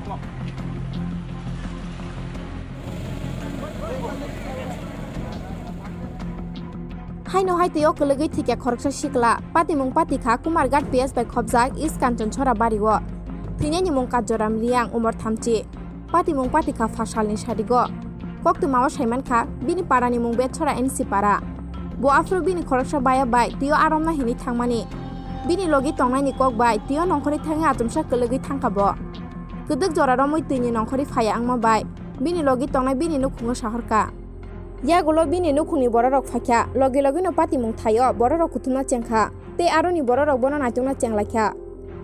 Haino haitio kelegi thike khoroksa sikla patimung patikha Kumarghat PS by khobjak East Kanchanchora barigo Pineni mung Kajoram Liang Umar Thamchi patimung patikha fasalni sadigo koktuma saimankha bini parani mung betchora NC para bo afro bini khoroksa baya bai tio aromna hini thangmani bini logi tongnai kok bai tio nongkhori thangi atumsa kelegi thangkabo kedek jora romoi tini nongkhori phaya angma bai bini logi tongnai bini nukhungo saharka yagulo bini nukhungni bororok phakya logi logi no patimung thayo bororok kutumna chengkha te aroni bororok bono naitungna chenglakha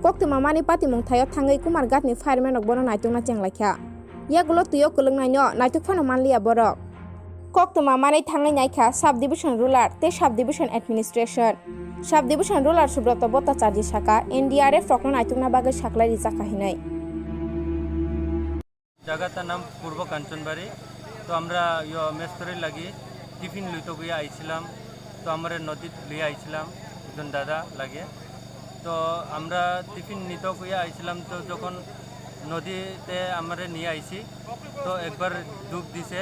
koktuma mani patimung thayo thangai Kumarghat ni fireman ok bono naitungna chenglakha yagulo tuyo kulungnai no naituk phano manliya borok koktuma mani thangai naikha sub division ruler te sub division administration sub division ruler Subrata Bhattacharya Saka NDRF rokno naitungna bagai saklai rijaka hinai জায়গাটার নাম পূর্ব কাঞ্চনবাড়ি তো আমরা মেস্তরের লাগি tiffin লইতে গিয়ে আইছিলাম তো আমরা নদীত লিয়ে আইছিলাম একজন দাদা লাগে তো আমরা টিফিন নিতে গিয়ে আইছিলাম তো যখন নদীতে আমরা নিয়ে আইছি তো একবার ডুব দিছে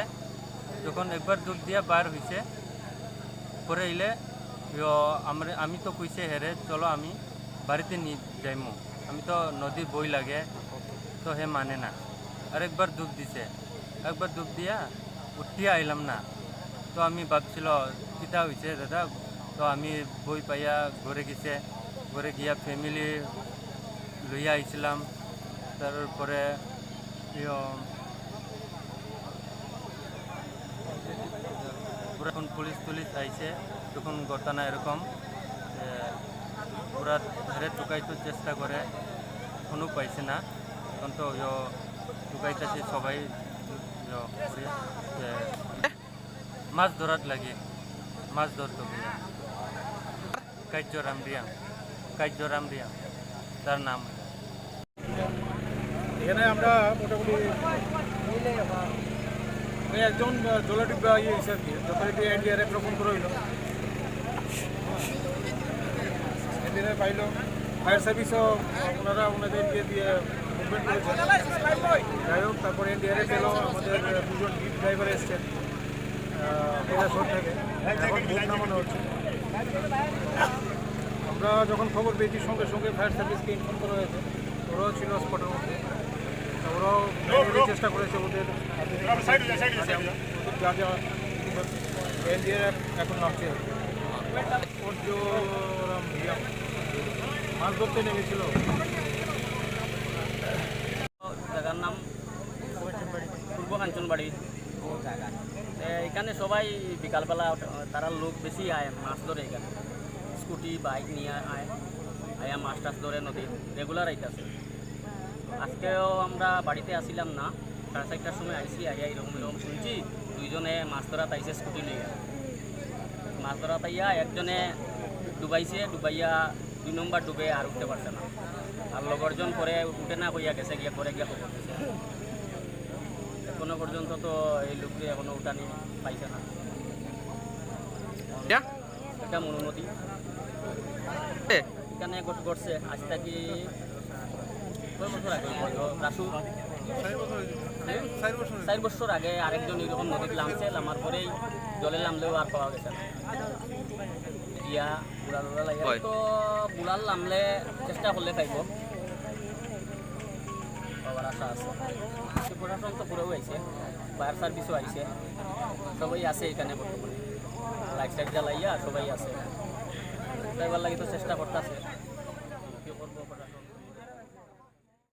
যখন একবার ডুব দিয়ে বার হয়েছে পরে এলে আমি তো কইছে হেরে চলো আমি বাড়িতে নিয়ে যাইমু আমি তো নদীর বই লাগে তো হে মানে না আরেকবার ডুব দিছে একবার ডুব দিয়া উঠিয়া আইলাম না তো আমি ভাবছিল কিতা হয়েছে দাদা তো আমি বই পাইয়া ঘরে গেছে ঘরে গিয়া ফ্যামিলি লইয়া আইছিলাম তারপরে যখন পুলিশ আইছে তখন ঘটনা এরকম পুরা ধরে টুকাইতে চেষ্টা করে কোনো পাইছে না তখন তো টুকাইতেছে সবাই মাছ ধরার লাগে মাছ ধরতো কাইজরাম রিয়া তার নাম এখানে আমরা মোটামুটি একজন জলডিব্বা ইয়ে হয়েছে আর কি যথারীতি NDRF রকম করে হইল NDRF পাইল ফায়ার সার্ভিসও ওনারা ওনাদেরকে দিয়ে মুভমেন্ট করেছেন যাই হোক তারপর NDRF এলো আমাদের দুজন ডিপ ড্রাইভার এসছেন কৈলাসহর থেকে এখন ভোট নামানো হচ্ছে আমরা যখন খবর পেয়েছি সঙ্গে সঙ্গে ফায়ার সার্ভিসকে ইনফর্ম করা হয়েছে ওরাও ছিল স্পটের মধ্যে ওরাও চেষ্টা করেছে ওদের যা যা NDRF এখন নামছে মাছ ধরতে নেমেছিল জায়গার নাম পূর্ব কাঞ্চনবাড়ি এখানে সবাই বিকালবেলা তারা লোক বেশি আয় মাছ ধরে এখানে স্কুটি বাইক নিয়ে আয়া মাছ টাছ ধরে নদী রেগুলার আইতেছে আজকেও আমরা বাড়িতে আসিলাম না 4:30টার সময় আইসি আইয়া এরকম শুনছি দুইজনে মাছ ধরা তাইছে স্কুটি নিয়ে মাছ ধরা তাইয়া একজনে ডুবাইয়া 2 নম্বর ডুবে আর উঠতে পারছে না আর লগরজন পরে উঠে না কইয়া গেছে গিয়া পরে গিয়া খবর দিছে এখনো পর্যন্ত তো এই লোকটি এখনো উঠানি পাইছে না এটা মনোমতি এখানে ঘটছে আজ থেকে 4 বছর আগে রাসু 4 বছর আগে আরেকজন এরকম নদীতে নামছে নামার পরেই জলে নামলেও আর পাওয়া গেছে না ইয়া বুড়াল লাগে তো বুড়াল নামলে চেষ্টা করলে পাইব পাওয়ার আশা আছে প্রশাসন তো পুরোও আইছে ফায়ার সার্ভিসও আইছে সবাই আছে এখানে বর্তমানে লাইট সাইট জ্বালাইয়া সবাই আছে ড্রাইভার লাগি তো চেষ্টা করতেছে কি করবো প্রশাসন